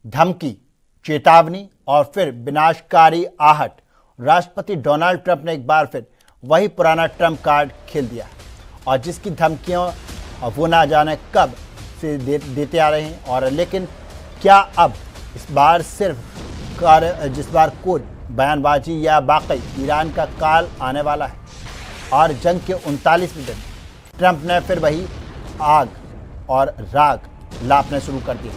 धमकी, चेतावनी और फिर विनाशकारी आहट। राष्ट्रपति डोनाल्ड ट्रंप ने एक बार फिर वही पुराना ट्रंप कार्ड खेल दिया और जिसकी धमकियां वो ना जाने कब से देते आ रहे हैं। और लेकिन क्या अब इस बार जिस बार कोई बयानबाजी या वाकई ईरान का काल आने वाला है। और जंग के 39वें दिन ट्रंप ने फिर वही आग और राग लापने शुरू कर दिए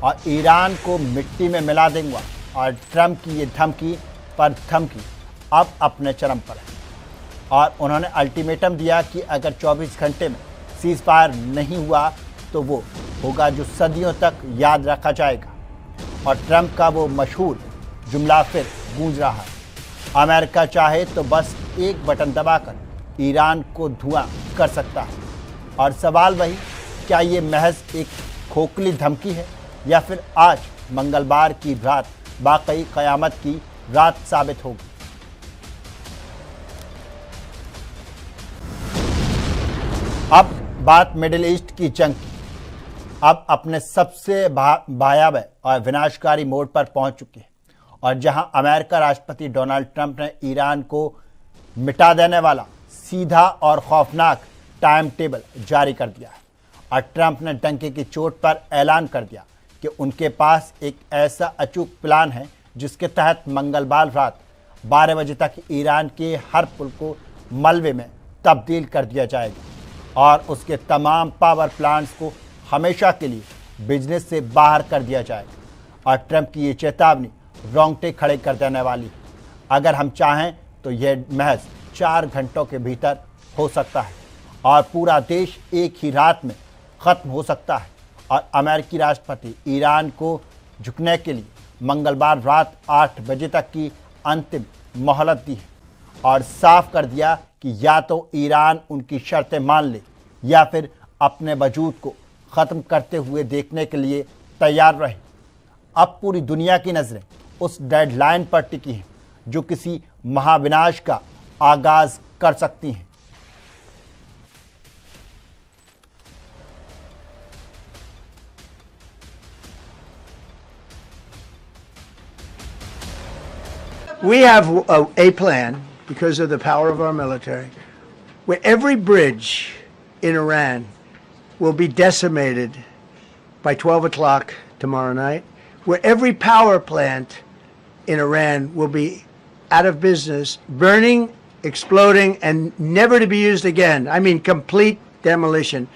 और ईरान को मिट्टी में मिला देंगे। और ट्रंप की ये धमकी पर धमकी अब अपने चरम पर है और उन्होंने अल्टीमेटम दिया कि अगर 24 घंटे में सीज फायर नहीं हुआ तो वो होगा जो सदियों तक याद रखा जाएगा। और ट्रंप का वो मशहूर जुमला फिर गूंज रहा है, अमेरिका चाहे तो बस एक बटन दबाकर ईरान को धुआं कर सकता है। और सवाल वही, क्या ये महज एक खोखली धमकी है या फिर आज मंगलवार की रात वाकई क़यामत की रात साबित होगी। अब बात मिडिल ईस्ट की जंग की अब अपने सबसे भयावह और विनाशकारी मोड़ पर पहुंच चुकी है और जहां अमेरिका राष्ट्रपति डोनाल्ड ट्रंप ने ईरान को मिटा देने वाला सीधा और खौफनाक टाइम टेबल जारी कर दिया है। और ट्रंप ने डंके की चोट पर ऐलान कर दिया कि उनके पास एक ऐसा अचूक प्लान है जिसके तहत मंगलवार रात 12 बजे तक ईरान के हर पुल को मलबे में तब्दील कर दिया जाएगा और उसके तमाम पावर प्लांट्स को हमेशा के लिए बिजनेस से बाहर कर दिया जाएगा। और ट्रंप की ये चेतावनी रोंगटे खड़े कर देने वाली है। अगर हम चाहें तो यह महज 4 घंटों के भीतर हो सकता है और पूरा देश एक ही रात में ख़त्म हो सकता है। और अमेरिकी राष्ट्रपति ईरान को झुकने के लिए मंगलवार रात 8 बजे तक की अंतिम मोहलत दी है और साफ कर दिया कि या तो ईरान उनकी शर्तें मान ले या फिर अपने वजूद को ख़त्म करते हुए देखने के लिए तैयार रहे। अब पूरी दुनिया की नज़रें उस डेडलाइन पर टिकी हैं जो किसी महाविनाश का आगाज़ कर सकती हैं। We have a plan, because of the power of our military, where every bridge in Iran will be decimated by 12 o'clock tomorrow night, where every power plant in Iran will be out of business, burning, exploding, and never to be used again. I mean, complete demolition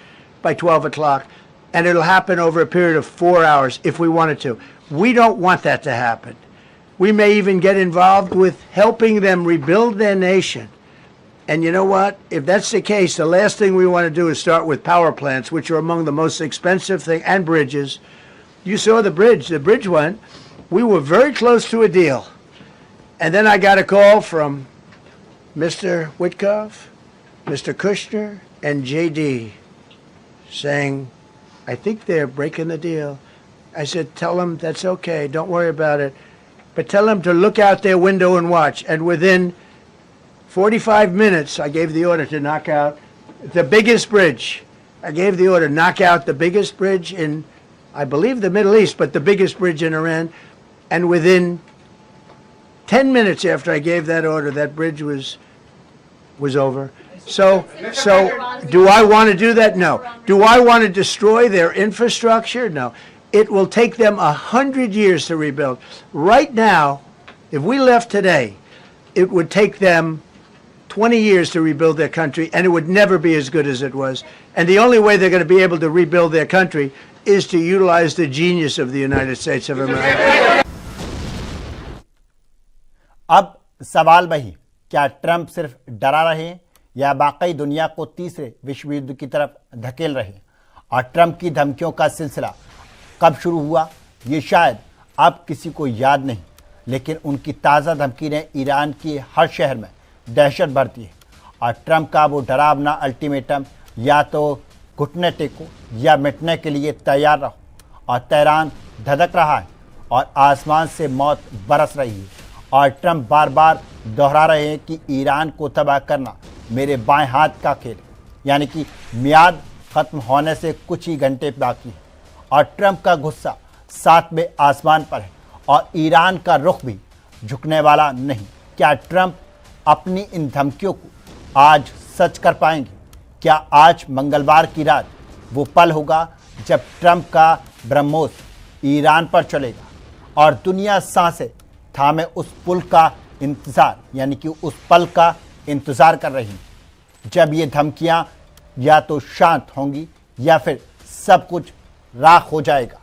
by 12 o'clock. And it'll happen over a period of 4 hours if we wanted to. We don't want that to happen. We may even get involved with helping them rebuild their nation. And you know what? If that's the case, the last thing we want to do is start with power plants, which are among the most expensive thing, and bridges. You saw the bridge. The bridge went. We were very close to a deal. And then I got a call from Mr. Witkoff, Mr. Kushner, and JD saying, I think they're breaking the deal. I said, tell them that's okay. Don't worry about it. But tell them to look out their window and watch. And within 45 minutes, I gave the order to knock out the biggest bridge. I gave the order, knock out the biggest bridge in, I believe, the Middle East, but the biggest bridge in Iran. And within 10 minutes after I gave that order, that bridge was over. So do I want to do that? No. Do I want to destroy their infrastructure? No. It will take them 100 years to rebuild. Right now, if we left today, it would take them 20 years to rebuild their country, and it would never be as good as it was. And the only way they're going to be able to rebuild their country is to utilize the genius of the United States of America. अब सवाल वही, क्या Trump सिर्फ डरा रहे हैं या वाकई दुनिया को तीसरे विश्व युद्ध की तरफ धकेल रहे हैं? और ट्रंप की धमकियों का सिलसिला कब शुरू हुआ ये शायद अब किसी को याद नहीं, लेकिन उनकी ताज़ा धमकी ने ईरान के हर शहर में दहशत भर दी है। और ट्रंप का वो डरावना अल्टीमेटम, या तो घुटने टेको या मिटने के लिए तैयार रहो। और तेहरान धधक रहा है और आसमान से मौत बरस रही है। और ट्रंप बार बार दोहरा रहे हैं कि ईरान को तबाह करना मेरे बाएं हाथ का खेल, यानी कि मियाद ख़त्म होने से कुछ ही घंटे बाकी है। और ट्रंप का गुस्सा सातवें आसमान पर है और ईरान का रुख भी झुकने वाला नहीं। क्या ट्रंप अपनी इन धमकियों को आज सच कर पाएंगे? क्या आज मंगलवार की रात वो पल होगा जब ट्रंप का ब्रह्मोस ईरान पर चलेगा और दुनिया सांसें थामे उस पुल का इंतजार, यानी कि उस पल का इंतजार कर रही है जब ये धमकियां या तो शांत होंगी या फिर सब कुछ राख हो जाएगा?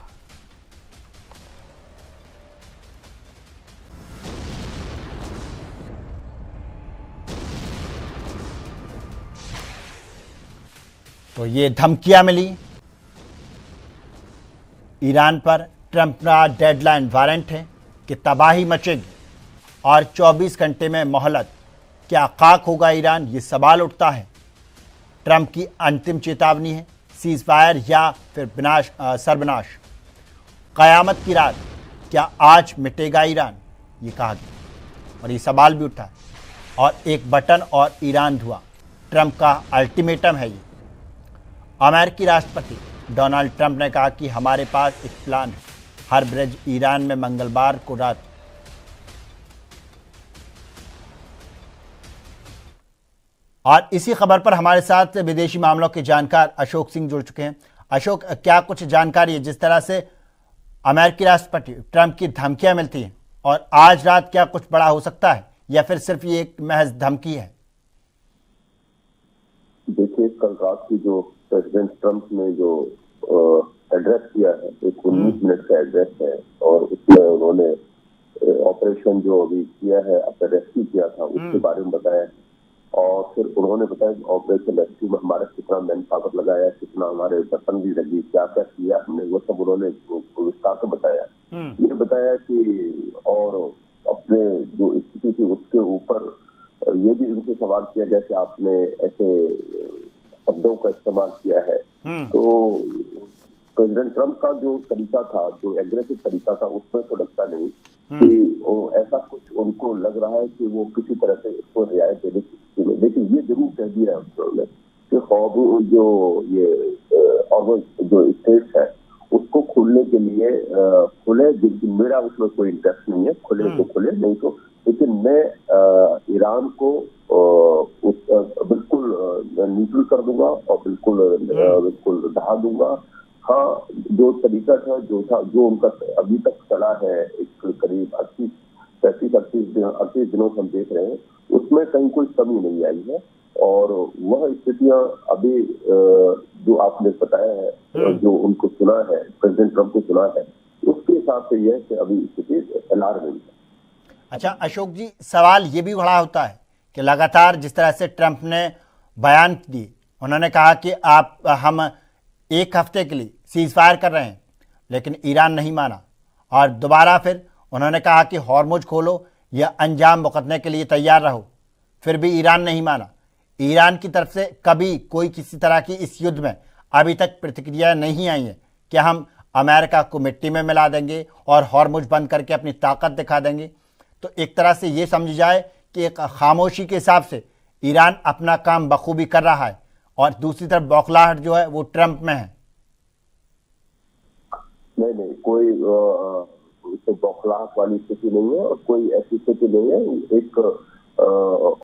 तो ये धमकियां मिली ईरान पर। ट्रंप का डेडलाइन वारंट है कि तबाही मचेगी और 24 घंटे में मोहलत। क्या खाक होगा ईरान? ये सवाल उठता है। ट्रंप की अंतिम चेतावनी है सीज फायर या फिर सर्वनाश। कयामत की रात, क्या आज मिटेगा ईरान? ये कहा गया और ये सवाल भी उठा है। और एक बटन और ईरान धुआं, ट्रंप का अल्टीमेटम है ये। अमेरिकी राष्ट्रपति डोनाल्ड ट्रंप ने कहा कि हमारे पास एक प्लान है। हर ब्रिज ईरान में मंगलवार को रात। और इसी खबर पर हमारे साथ विदेशी मामलों के जानकार अशोक सिंह जुड़ चुके हैं। अशोक, क्या कुछ जानकारी है जिस तरह से अमेरिकी राष्ट्रपति ट्रंप की धमकियां मिलती हैं और आज रात क्या कुछ बड़ा हो सकता है या फिर सिर्फ ये एक महज धमकी है? देखिए, कल रात की जो प्रेसिडेंट ट्रंप ने जो एड्रेस किया है, एक 19 मिनट का एड्रेस है और उसमें उन्होंने ऑपरेशन जो अभी किया है, अपने रेस्क्यू किया था, उसके बारे में बताया है। और फिर उन्होंने बताया कि ऑपरेशन रेस्क्यू में हमारा कितना मैन पावर लगाया, कितना हमारे बर्तन भी लगी, क्या क्या किया हमने, वो सब उन्होंने विस्तार से बताया। ये बताया कि और अपने जो स्थिति थी उसके ऊपर ये भी उनसे सवाल किया जैसे आपने ऐसे शब्दों का इस्तेमाल किया है। तो प्रेसिडेंट ट्रंप का जो तरीका था, जो एग्रेसिव तरीका था, उसमें तो लगता नहीं कि ऐसा कुछ उनको लग रहा है कि वो किसी तरह से इसको रियायत देने की स्थिति में। लेकिन ये जरूर कह दिया है उन्होंने कि जो ये और जो स्टेट्स है उसको खोलने के लिए खुले, मेरा उसमें कोई इंटरेस्ट नहीं है, खुले तो खुले, नहीं तो। लेकिन मैं ईरान को बिल्कुल न्यूट्रल कर दूंगा और बिल्कुल ढहा दूंगा। हाँ, जो तरीका था, जो उनका अभी तक चला है, एक करीब 38 दिनों से हम देख रहे हैं, उसमें कहीं कोई कमी नहीं आई है। और वह स्थितियां अभी जो आपने बताया है, जो उनको सुना है, प्रेसिडेंट ट्रंप को सुना है, उसके हिसाब से यह है कि अभी स्थिति अलार्मिंग है। अच्छा अशोक जी, सवाल ये भी बड़ा होता है कि लगातार जिस तरह से ट्रंप ने बयान दिए, उन्होंने कहा कि हम एक हफ्ते के लिए सीज फायर कर रहे हैं, लेकिन ईरान नहीं माना। और दोबारा फिर उन्होंने कहा कि हॉर्मुज खोलो या अंजाम भुगतने के लिए तैयार रहो, फिर भी ईरान नहीं माना। ईरान की तरफ से कभी कोई किसी तरह की इस युद्ध में अभी तक प्रतिक्रिया नहीं आई है कि हम अमेरिका को मिट्टी में मिला देंगे और हॉर्मुज बंद करके अपनी ताकत दिखा देंगे। तो एक तरह से ये समझ जाए कि एक खामोशी के हिसाब से ईरान अपना काम बखूबी कर रहा है और दूसरी तरफ बौखलाहट जो है वो ट्रंप में है। नहीं, कोई बौखलाहट वाली स्थिति नहीं है और कोई ऐसी स्थिति नहीं है। एक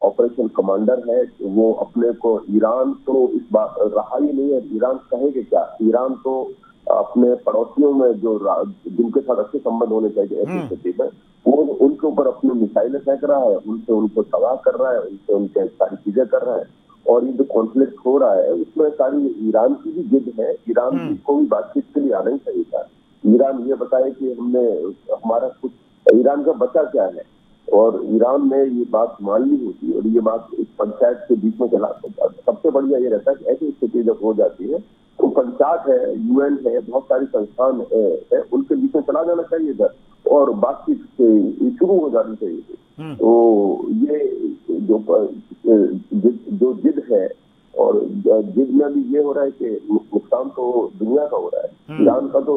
ऑपरेशन कमांडर है, वो अपने को, ईरान तो इस बात रहा ही नहीं है। ईरान कहेगा क्या? ईरान तो अपने पड़ोसियों में जो जिनके साथ अच्छे संबंध होने चाहिए ऐसी स्थिति में, वो उनके ऊपर अपनी मिसाइलें फेंक रहा है, उनसे उनको तबाह कर रहा है, उनसे उनके सारी चीजें कर रहा है। और ये जो कॉन्फ्लिक्ट हो रहा है उसमें सारी ईरान की भी जिद है। ईरान को भी बातचीत के लिए आना ही चाहिए था। ईरान ये बताए कि हमारा कुछ, ईरान का बचा क्या है, और ईरान ने ये बात मान ली होती है और ये बात इस पंचायत के बीच में चला। सबसे बढ़िया ये रहता है कि ऐसी स्थिति जब हो जाती है तो पंचायत है, यूएन है, बहुत सारी संस्थान है, उनके बीच में चला जाना चाहिए था और बातचीत शुरू हो जानी चाहिए। तो ये जो जिद है, और जिद में भी ये हो रहा है कि नुकसान तो दुनिया का हो रहा है, ईरान का तो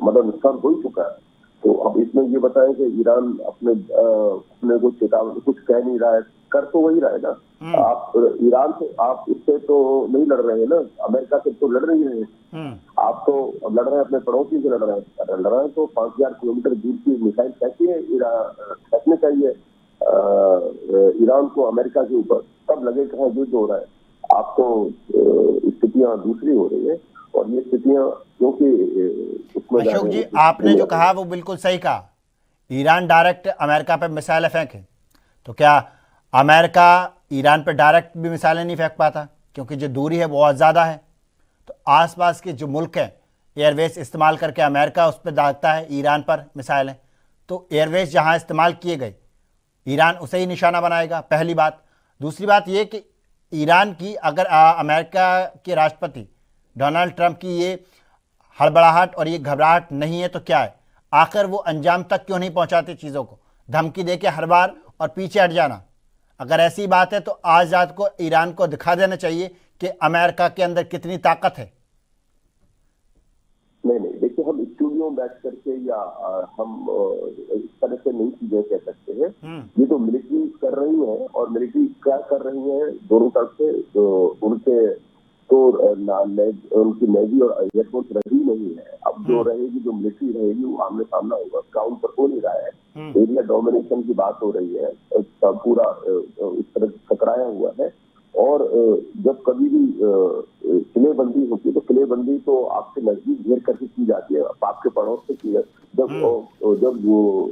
मतलब नुकसान हो ही चुका है। तो अब इसमें ये बताएं कि ईरान अपने को चेतावनी कुछ कह नहीं रहा है, कर तो वही रहा है ना। आप ईरान से आप उससे तो नहीं लड़ रहे हैं ना, अमेरिका से तो लड़ नहीं रहे हैं। आप तो लड़ रहे हैं अपने पड़ोसी से लड़ रहे हैं तो 5000 किलोमीटर दूर की मिसाइल फेंकने चाहिए ईरान को अमेरिका के ऊपर, तब लगे कहाँ युद्ध हो रहा है। आप तो स्थितियां दूसरी हो रही है और ये स्थितियां क्योंकि उसमें अशोक जी, आपने जो कहा वो बिल्कुल सही कहा। ईरान डायरेक्ट अमेरिका पे मिसाइलें फेंके तो क्या अमेरिका ईरान पे डायरेक्ट भी मिसाइलें नहीं फेंक पाता, क्योंकि जो दूरी है बहुत ज़्यादा है। तो आसपास के जो मुल्क हैं एयरवेज इस्तेमाल करके अमेरिका उस पर दागता है ईरान पर मिसाइलें, तो एयरवेज जहाँ इस्तेमाल किए गए ईरान उसे ही निशाना बनाएगा, पहली बात। दूसरी बात ये कि ईरान की अगर अमेरिका के राष्ट्रपति डोनाल्ड ट्रंप की ये हड़बड़ाहट और ये घबराहट नहीं है तो क्या है, आखिर वो अंजाम तक क्यों नहीं पहुंचाते चीज़ों को, धमकी देके हर बार और पीछे हट जाना। अगर ऐसी बात है तो आज रात को ईरान को दिखा देना चाहिए कि अमेरिका के अंदर कितनी ताकत है। नहीं, देखिए हम स्टूडियो में बैठ करके या हम इस तरह से नहीं चीजें कह सकते हैं। ये तो मिलिट्री कर रही है और मिलिट्री क्या कर रही है दोनों तरफ से, जो उनके तो उनकी नेवी और एयरफोर्स रही नहीं है। अब जो रहेगी, जो मिलिट्री रहेगी वो आमने सामना होगा, ग्राउंड पर हो नहीं रहा है। एरिया डोमिनेशन की बात हो रही है, पूरा इस तरह टकराया हुआ है। और जब कभी भी किलेबंदी होती है तो किलेबंदी तो आपके नजदीक घेर करके की जाती है, आपके पड़ोस से की है। जब वो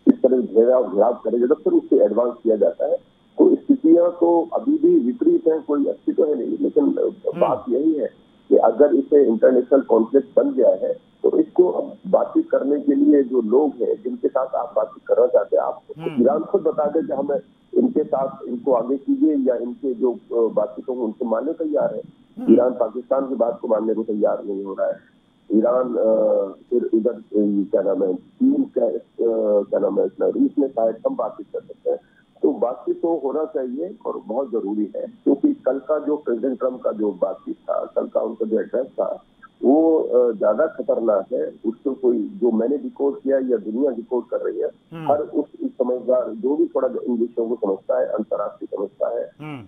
इस तरह घेराव करेगा जब फिर उससे एडवांस किया जाता है। तो स्थितियां तो अभी भी विपरीत है, कोई अच्छी तो है नहीं। लेकिन बात यही है कि अगर इसे इंटरनेशनल कॉन्फ्लिक्ट बन गया है तो इसको अब बातचीत करने के लिए जो लोग हैं जिनके साथ आप बातचीत करना चाहते हैं, आप ईरान खुद बता दें कि हमें इनके साथ इनको आगे कीजिए, या इनके जो बातचीतों को उनसे मानने तैयार है। ईरान पाकिस्तान की बात को मानने को तैयार नहीं हो रहा है। ईरान फिर इधर क्या नाम है, चीन क्या नाम है, रूस में शायद हम बातचीत कर सकते हैं। तो बातचीत तो होना चाहिए और बहुत जरूरी है, क्योंकि कल का जो प्रेसिडेंट ट्रम्प का जो बातचीत था, कल का उनका जो एड्रेस था, वो ज्यादा खतरनाक है। उसको कोई जो मैंने डिकोड किया या दुनिया डिकोड कर रही है, हर उस समझदार जो भी थोड़ा इन विषयों को समझता है, अंतर्राष्ट्रीय समझता है,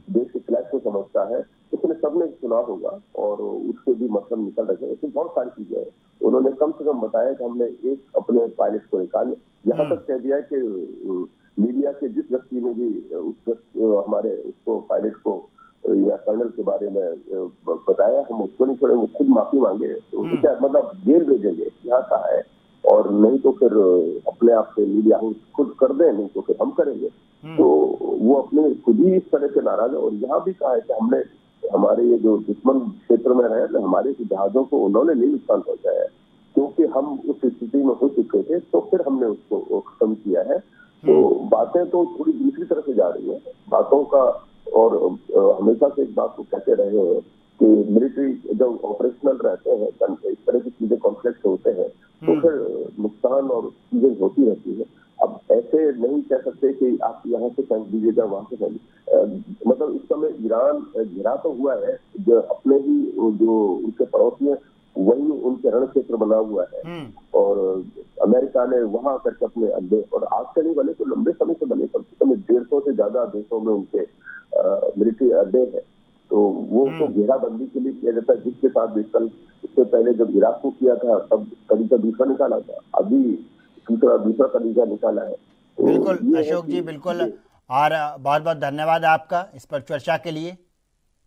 देश के फ्लैग को समझता है, उसने सबने सुना होगा और उसके भी मतलब निकल रहे हैं। तो बहुत सारी चीजें हैं। उन्होंने कम से कम बताया कि हमने एक अपने पायलट को निकाले, यहाँ तक कह दिया कि मीडिया के जिस व्यक्ति ने भी हमारे उसको पायलट को या कर्नल के बारे में बताया, हम उसको नहीं छोड़ेंगे, खुद माफी मांगे तो क्या मतलब जेल भेजेंगे, यहाँ कहा है। और नहीं तो फिर अपने आप से मीडिया खुद कर दें, नहीं तो फिर हम करेंगे। तो वो अपने खुद ही इस तरह से नाराज है। और यहाँ भी कहा है कि हमने हमारे ये जो दुश्मन क्षेत्र में रहे, हमारे जहाजों को उन्होंने नहीं नुकसान पहुंचाया, क्योंकि हम उस स्थिति में हो चुके थे, तो फिर हमने उसको खत्म किया है। तो बातें तो थोड़ी दूसरी तरह से जा रही है बातों का। और हमेशा से एक बात को कहते रहे हैं कि मिलिट्री जब ऑपरेशनल रहते हैं, इस तरह की चीजें कॉन्फ्लिक्ट होते हैं, तो फिर नुकसान और चीजें होती रहती है। अब ऐसे नहीं कह सकते कि आप यहाँ से फेंक दीजिएगा, वहां से फेंक, मतलब इस समय ईरान घिरा तो हुआ है, जो अपने ही जो उनके पड़ोसी है वही उनके रण क्षेत्र बना हुआ है। और अमेरिका ने वहां करके अपने अड्डे, और आज से नहीं बने तो लंबे समय से बने, कम से कम 150 से ज्यादा देशों में उनके मिलिट्री अड्डे है। तो वो तो घेराबंदी के लिए किया जाता है, जिसके साथ इससे पहले जब इराक को किया था तब तरीका दूसरा निकाला था, अभी दूसरा तरीका निकाला है। बिल्कुल अशोक जी, बिल्कुल। और बहुत बहुत धन्यवाद आपका इस पर चर्चा के लिए।